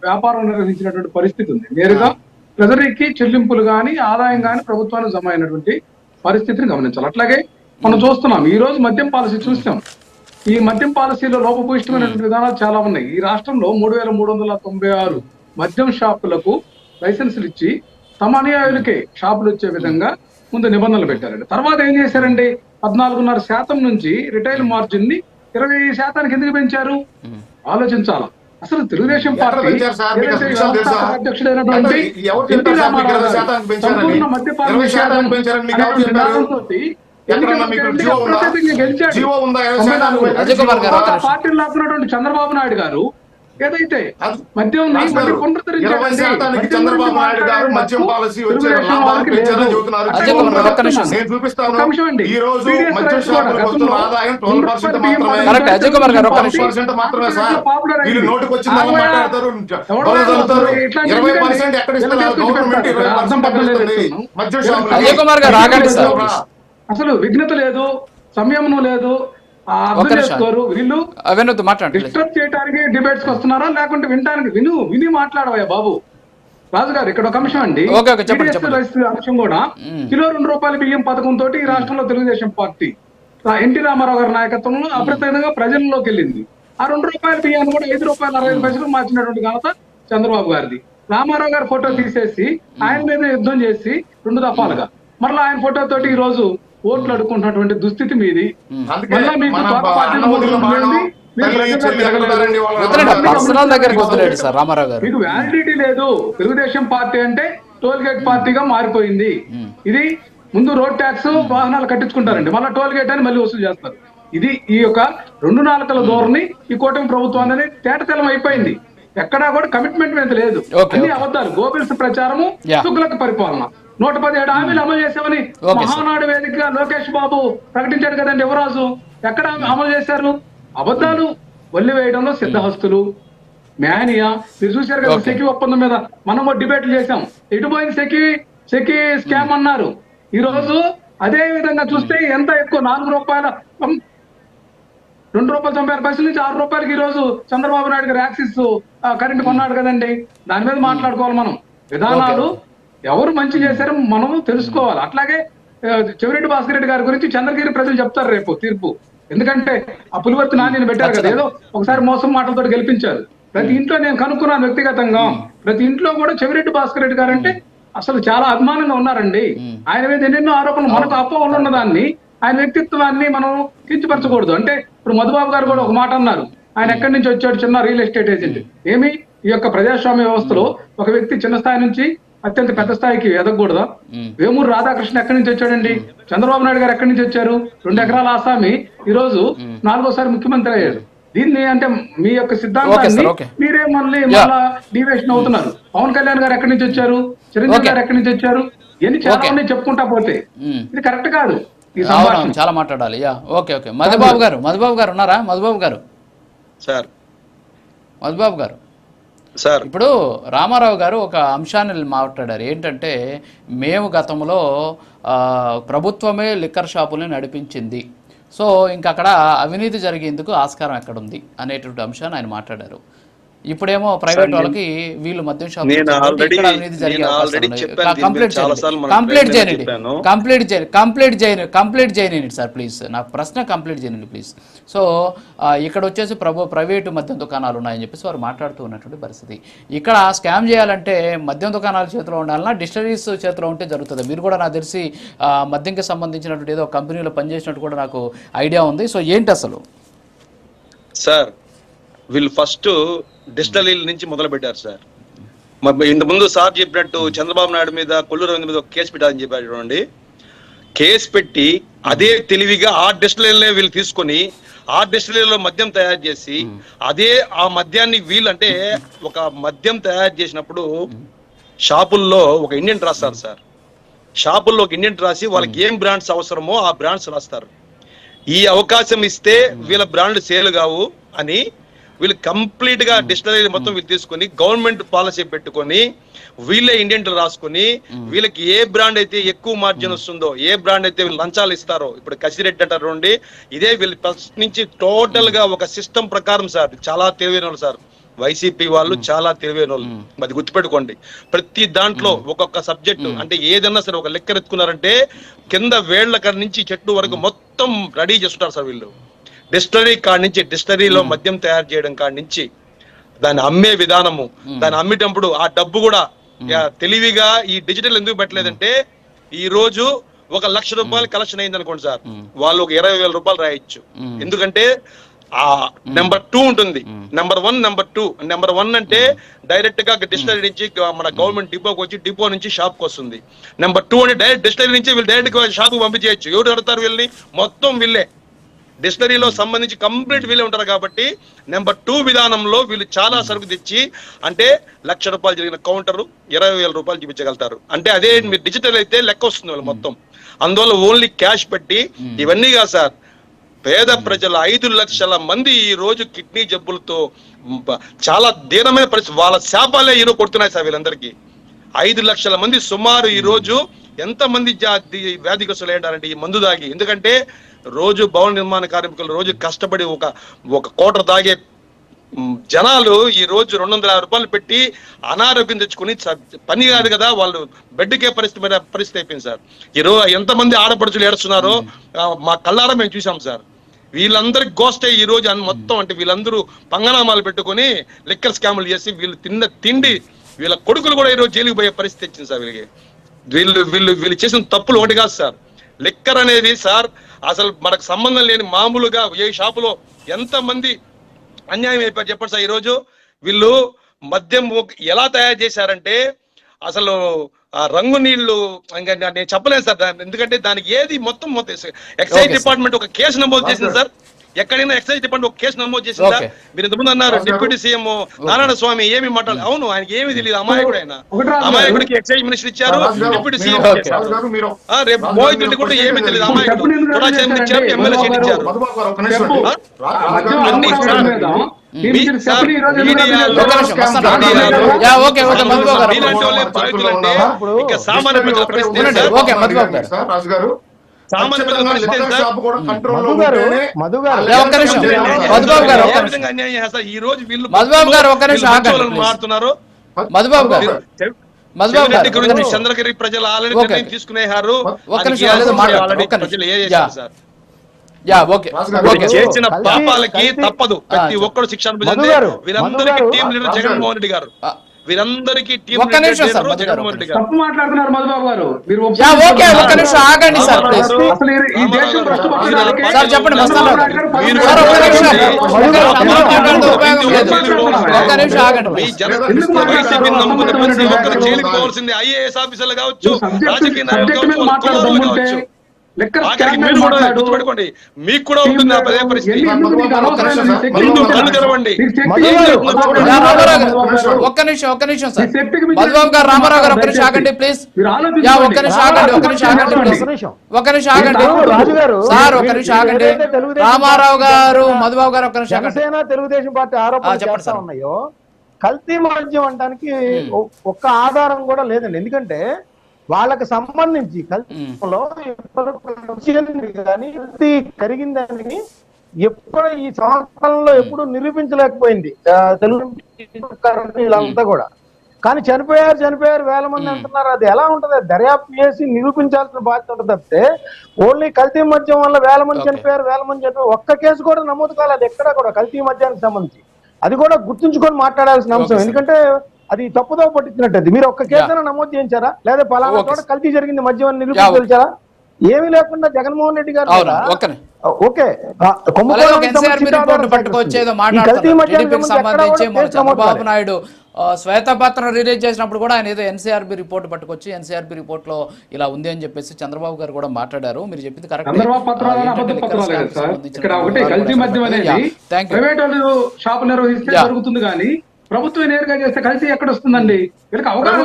వ్యాపారం నిర్వహించినటువంటి పరిస్థితి ఉంది. నేరుగా ట్రెజరీకి చెల్లింపులు గాని ఆదాయం గాని ప్రభుత్వానికి జమ అయినటువంటి పరిస్థితిని గమనించాలి. అట్లాగే మనం చూస్తున్నాం ఈ రోజు మద్యం పాలసీ చూస్తాం. ఈ మద్యం పాలసీలో లోపభూయిష్టమైనటువంటి విధానాలు చాలా ఉన్నాయి. ఈ రాష్ట్రంలో 3396 మద్యం షాపులకు లైసెన్సులు ఇచ్చి తమ అనుయాయులకే షాపులు వచ్చే విధంగా ముందు నిబంధనలు పెట్టారండి. తర్వాత ఏం చేశారండి, 14.5% నుంచి రిటైల్ మార్జిన్ ని 20% ఎందుకు పెంచారు ఆలోచించాలా. అసలు తెలుగుదేశం పార్టీ అధ్యక్షుడైనటువంటి ఎన్టీ రామారావు గారు సంపూర్ణ మద్యపాన పార్టీలు లాక్కున్నటువంటి చంద్రబాబు నాయుడు గారు ఏదైతే మద్యం చంద్రబాబు నాయుడు గారు మద్యం పాలసీ అసలు విఘ్నత లేదు, సంయమనం లేదు, అర్థం చేసుకోరు. వీళ్ళు డిస్టర్బ్ చేయడానికి డిబేట్స్ కి వస్తున్నారా లేకుంటే వినడానికి విని మాట్లాడవయ్యా బాబు. రాజుగారు ఇక్కడ ఒక అంశం అండి, అంశం కూడా కిలో ₹2 బియ్యం పథకంతో ఈ రాష్ట్రంలో తెలుగుదేశం పార్టీ ఎన్టీ రామారావు గారి నాయకత్వంలో అప్రతిగా ప్రజల్లోకి వెళ్ళింది. ఆ ₹2 బియ్యాన్ని కూడా ₹5.65 మార్చినటువంటి ఘనత చంద్రబాబు గారిది. రామారావు గారి ఫోటో తీసేసి ఆయన మీద యుద్ధం చేసి 2 దఫాలుగా మరలా ఆయన ఫోటో తోటి ఈ రోజు ఓట్లు అడుకుంటున్నటువంటి దుస్థితి మీది. మీకు వ్యాలిడిటీ లేదు. తెలుగుదేశం పార్టీ అంటే టోల్ గేట్ పార్టీగా మారిపోయింది. ఇది ముందు రోడ్ ట్యాక్స్ వాహనాలు కట్టించుకుంటారండి, మళ్ళీ టోల్ గేట్ అని మళ్ళీ వసూలు చేస్తారు. ఇది ఈ యొక్క 2 నాలుకల ధోరణి ఈ కూటమి ప్రభుత్వం అనేది తేటతెల్లం అయిపోయింది. ఎక్కడా కూడా కమిట్మెంట్ మీద లేదు, అన్ని అబద్ధాలు, గోబెల్స్ ప్రచారము, తుగ్లక్ పరిపాలన. 117 హామీలు అమలు చేశామని మహానాడు వేదికగా లోకేష్ బాబు ప్రకటించాడు కదండి. యువరాజు ఎక్కడ అమలు చేశారు? అబద్ధాలు వల్లి వేయడంలో సిద్ధహస్తులు, మేనియా. మీరు చూశారు కదా సెకి ఒప్పందం మీద మనం డిబేట్లు చేశాం. ఎటు పోయింది సెకి స్కామ్ అన్నారు. ఈ రోజు అదే విధంగా చూస్తే ఎంత ఎక్కువ, ₹2.96 నుంచి ₹6 ఈ రోజు చంద్రబాబు నాయుడు గారు యాక్సిస్ కరెంట్ కొన్నాడు కదండి. దాని మీద మాట్లాడుకోవాలి మనం. విధానాలు ఎవరు మంచి చేశారో మనము తెలుసుకోవాలి. అట్లాగే చెవిరెడ్డి భాస్కర్ రెడ్డి గారి గురించి చంద్రగిరి ప్రజలు చెప్తారు రేపు తీర్పు. ఎందుకంటే ఆ పులివర్తి నాని పెట్టారు కదా, ఏదో ఒకసారి మోసం మాటలతో గెలిపించారు. ప్రతి ఇంట్లో నేను కనుక్కున్నాను వ్యక్తిగతంగా, ప్రతి ఇంట్లో కూడా చెవిరెడ్డి భాస్కర్ రెడ్డి గారు అంటే అసలు చాలా అభిమానంగా ఉన్నారండి. ఆయన మీద ఎన్నెన్నో ఆరోపణలు, మనకు అపోహలు ఉన్నదాన్ని, ఆయన వ్యక్తిత్వాన్ని మనం కించపరచకూడదు. అంటే ఇప్పుడు మధుబాబు గారు కూడా ఒక మాట అన్నారు, ఆయన ఎక్కడి నుంచి వచ్చాడు, చిన్న రియల్ ఎస్టేట్ ఏజెంట్. ఏమి ఈ యొక్క ప్రజాస్వామ్య వ్యవస్థలో ఒక వ్యక్తి చిన్న స్థాయి నుంచి అత్యంత పెద్ద స్థాయికి ఎదగకూడదా? వేమూరు రాధాకృష్ణ ఎక్కడి నుంచి వచ్చాడండి? చంద్రబాబు నాయుడు గారు ఎక్కడి నుంచి వచ్చారు? 2 ఎకరాల ఆసామి ఈ రోజు 4వ ముఖ్యమంత్రి అయ్యారు. దీన్ని అంటే మీ యొక్క సిద్ధాంతాన్ని మీరే మళ్ళీ డివేషన్ అవుతున్నారు. పవన్ కళ్యాణ్ గారు ఎక్కడి నుంచి వచ్చారు? చిరంజీవి గారు ఎక్కడి నుంచి వచ్చారు? ఇవన్నీ చాలా ఉన్నాయి చెప్పుకుంటా పోతే. ఇది కరెక్ట్ కాదు. ఈ సంభాషణ చాలా మాట్లాడాలి. మధుబాబు గారు ఉన్నారా? మధుబాబు గారు సార్, ఇప్పుడు రామారావు గారు ఒక అంశాన్ని మాట్లాడారు. ఏంటంటే మేము గతంలో ప్రభుత్వమే లిక్కర్ షాపుల్ని నడిపించింది, సో ఇంకా అక్కడ అవినీతి జరిగేందుకు ఆస్కారం ఎక్కడుంది అనేటువంటి అంశాన్ని ఆయన మాట్లాడారు. ఇప్పుడేమో ప్రైవేట్ వాళ్ళకి వీళ్ళు మద్యం షాప్ కంప్లీట్ చేయనండి సార్ ప్లీజ్, నా ప్రశ్న కంప్లీట్ చేయండి ప్లీజ్. సో ఇక్కడ వచ్చేసి ప్రైవేటు మద్యం దుకాణాలు ఉన్నాయని చెప్పేసి వారు మాట్లాడుతూ ఉన్నటువంటి పరిస్థితి. ఇక్కడ స్కామ్ చేయాలంటే మద్యం దుకాణాల చేతిలో ఉండాలన్నా డిస్టరీస్ చేతిలో ఉంటే జరుగుతుంది. మీరు కూడా నాకు తెలిసి మద్యంకి సంబంధించినటువంటి ఏదో కంపెనీలో పనిచేసినట్టు కూడా నాకు ఐడియా ఉంది. సో ఏంటి అసలు సార్, వీళ్ళు ఫస్ట్ డిస్టరీల నుంచి మొదలు పెట్టారు సార్. ఇంతకుముందు సార్ చెప్పినట్టు చంద్రబాబు నాయుడు మీద, కొల్లు రవీంద్ర మీద ఒక కేసు పెట్టాలని చెప్పారు చూడండి. కేసు పెట్టి అదే తెలివిగా ఆ డిస్టరీలనే వీళ్ళు తీసుకొని ఆ డిస్టరీలో మద్యం తయారు చేసి అదే ఆ మద్యాన్ని వీళ్ళు అంటే ఒక మద్యం తయారు చేసినప్పుడు షాపుల్లో ఒక ఇండియన్ రాస్తారు సార్. షాపుల్లో ఒక ఇండియన్ రాసి వాళ్ళకి ఏం బ్రాండ్స్ అవసరమో ఆ బ్రాండ్స్ రాస్తారు. ఈ అవకాశం ఇస్తే వీళ్ళ బ్రాండ్ సేల్ కావు అని వీళ్ళు కంప్లీట్ గా డిస్టరీ మొత్తం వీళ్ళు తీసుకొని గవర్నమెంట్ పాలసీ పెట్టుకొని వీళ్ళే ఇండియన్ రాసుకొని వీళ్ళకి ఏ బ్రాండ్ అయితే ఎక్కువ మార్జిన్ వస్తుందో, ఏ బ్రాండ్ అయితే వీళ్ళు లంచాలు ఇస్తారో, ఇప్పుడు కసిరెడ్డి అంటారు ఇదే వీళ్ళు ఫస్ట్ నుంచి టోటల్ గా ఒక సిస్టమ్ ప్రకారం సార్, చాలా తెలివైన సార్. వైసీపీ వాళ్ళు చాలా తెలివైన వాళ్ళు, అది గుర్తుపెట్టుకోండి. ప్రతి దాంట్లో ఒక్కొక్క సబ్జెక్టు, అంటే ఏదన్నా సరే ఒక లెక్కర్ ఎత్తుకున్నారంటే కింద వేళ్ల కాడ నుంచి చెట్టు వరకు మొత్తం రెడీ చేస్తుంటారు సార్ వీళ్ళు. డిస్టరీ కాడ నుంచి, డిస్టరీలో మద్యం తయారు చేయడం కాడ నుంచి దాన్ని అమ్మే విధానము, దాన్ని అమ్మేటప్పుడు ఆ డబ్బు కూడా తెలివిగా ఈ డిజిటల్ ఎందుకు పెట్టలేదంటే, ఈ రోజు 1,00,000 రూపాయలు కలెక్షన్ అయింది అనుకోండి సార్, వాళ్ళు ఒక 20,000 రూపాయలు రాయొచ్చు. ఎందుకంటే ఆ నెంబర్ 2 ఉంటుంది, నెంబర్ 1, నెంబర్ 2. నెంబర్ 1 అంటే డైరెక్ట్ గా డిస్టరీ నుంచి మన గవర్నమెంట్ డిపోకి వచ్చి, డిపో నుంచి షాప్ కి వస్తుంది. నెంబర్ 2 అంటే డైరెక్ట్ డిస్టరీ నుంచి వీళ్ళు డైరెక్ట్ షాప్ కి పంపించేయచ్చు. ఎవరు అడతారు వీళ్ళని? మొత్తం వీళ్ళే డిస్టరీలో సంబంధించి కంప్లీట్ వీళ్ళే ఉంటారు. కాబట్టి నెంబర్ 2 విధానంలో వీళ్ళు చాలా సరుకు తెచ్చి, అంటే 1,00,000 రూపాయలు జరిగిన కౌంటర్ 20,000 రూపాయలు చూపించగలుగుతారు. అంటే అదే మీరు డిజిటల్ అయితే లెక్క వస్తుంది వాళ్ళు మొత్తం. అందువల్ల ఓన్లీ క్యాష్ పెట్టి ఇవన్నీ కాదు సార్, పేద ప్రజలు 5 లక్షల మంది ఈ రోజు కిడ్నీ జబ్బులతో చాలా దీనమైన పరిస్థితి, వాళ్ళ శాపాలే ఈరోజు కొడుతున్నాయి సార్ వీళ్ళందరికీ. 5 లక్షల మంది సుమారు ఈ రోజు ఎంత మంది వ్యాధిగ్రస్తులు ఏంటారంటే ఈ మందు దాగి. ఎందుకంటే రోజు భవన నిర్మాణ కార్మికులు రోజు కష్టపడి ఒక కోట దాగే జనాలు ఈ రోజు 250 రూపాయలు పెట్టి అనారోగ్యం తెచ్చుకుని పని కాదు కదా, వాళ్ళు బెడ్కే పరిస్థితి అయిపోయింది సార్. ఈ రోజు ఎంతమంది ఆడపడుచులు ఏడుస్తున్నారో మా కళ్ళారా మేము చూసాం సార్. వీళ్ళందరికి గోష్టే ఈ రోజు మొత్తం, అంటే వీళ్ళందరూ పంగనామాలు పెట్టుకుని లిక్కర్ స్కాములు చేసి వీళ్ళు తిన్న తిండి, వీళ్ళ కొడుకులు కూడా ఈ రోజు జైలుకి పోయే పరిస్థితి వచ్చింది సార్ వీళ్ళకి. వీళ్ళు చేసిన తప్పులు ఒకటి కాదు సార్. లిక్కర్ అనేది సార్ అసలు మనకు సంబంధం లేని మామూలుగా ఏ షాపులో ఎంతమంది అన్యాయం అయిపోయారు చెప్పండి సార్. ఈరోజు వీళ్ళు మద్యం ఎలా తయారు చేశారంటే అసలు ఆ రంగు నీళ్లు ఇంకా నేను చెప్పలేను సార్, ఎందుకంటే దానికి ఏది మొత్తం ఎక్సైజ్ డిపార్ట్మెంట్ ఒక కేసు నమోదు చేసింది సార్. ఎక్కడైనా ఎక్సైజ్ డిపార్ట్మెంట్ ఒక కేసు నమోదు చేసిందా? మీరు ఇంతకుముందు అన్నారు డిప్యూటీ సీఎం నారాయణ స్వామి ఏమి మాట్లాడాలి. అవును, ఆయనకి ఏమి తెలియదు, అమాయకుడు ఆయన. అమాయకుడికి ఎక్సైజ్ మినిస్టర్ ఇచ్చారు, డిప్యూటీ సీఎం రేపు మోహితుడికి కూడా ఏమి తెలియదు, అమాయకుడు. కూడా ఇచ్చారు, ఎమ్మెల్యే సీట్ ఇచ్చారు. సామాన్య ప్రజల పరిస్థితి చంద్రగిరి ప్రజలు ఆల్రెడీ తీసుకునేహారు. చేసిన పాపాలకి తప్పదు, ప్రతి ఒక్కరు శిక్ష అనుభవించే. వీరందరికీ టీం లీడర్ జగన్మోహన్ రెడ్డి గారు, వీరందరికీ టీం జగన్మోహన్ రెడ్డి గారు. తప్పు మాట్లాడుతున్నారు మధుబాబు గారు. మీరు ఆగండి సార్, చెప్పండి. జైలుకి పోవాల్సింది ఐఏఎస్ ఆఫీసర్లు కావచ్చు, రాజకీయ నాయకులు కావచ్చు. గుర్తుపెట్టుకోండి, మీకు కూడా ఉంటుంది అదే పరిస్థితి. తెరవండి. ఒక్క నిమిషం సార్, మధుబాబు గారు, రామారావు గారు ఒక్క నిమిషం ఆగండి ప్లీజ్. ఒక్క నిమిషం ఆగండి సార్, ఒక్క నిమిషం ఆగండి. రామారావు గారు, మధుబాబు గారు ఒక్క నిమిషం ఆగండి. తెలుగుదేశం పార్టీ ఆరోపణలు చేస్తా ఉన్నాయో కల్తీ మద్యం అనడానికి ఒక్క ఆధారం కూడా లేదండి. ఎందుకంటే వాళ్ళకి సంబంధించి కల్తీలో కానీ కల్తీ కరిగిందని ఎప్పుడు ఈ సంవత్సరంలో ఎప్పుడు నిరూపించలేకపోయింది తెలుగు వీళ్ళంతా కూడా. కానీ చనిపోయారు వేల మంది అంటున్నారు. అది ఎలా ఉంటది? దర్యాప్తు చేసి నిరూపించాల్సిన బాధ్యత ఉంటుంది తప్పితే ఓన్లీ కల్తీ మద్యం వల్ల వేల మంది చనిపోయారు ఒక్క కేసు కూడా నమోదు కాలేదు ఎక్కడ కూడా కల్తీ మద్యానికి సంబంధించి. అది కూడా గుర్తుంచుకొని మాట్లాడాల్సిన అంశం. ఎందుకంటే అది తప్పుదో పట్టించినట్టు. మీరు ఒక్క కేసును నమోదు చేయించారా, లేదా పలానా చోట కల్తీ జరిగింది మద్యం అని నిరూపించారా? ఏమీ లేకుండా జగన్మోహన్ రెడ్డి గారు చంద్రబాబు నాయుడు శ్వేతపత్రం రిలీజ్ చేసినప్పుడు కూడా ఆయన ఏదో ఎన్సీఆర్బీ రిపోర్ట్ పట్టుకొచ్చి ఎన్సీఆర్బీ రిపోర్ట్ లో ఇలా ఉంది అని చెప్పేసి చంద్రబాబు గారు కూడా మాట్లాడారు. మీరు చెప్పింది కరెక్ట్. జరుగుతుంది కానీ ప్రభుత్వం నేరుగా చేస్తే కలిసి ఎక్కడ వస్తుందండి? వీళ్ళకి అవగాహన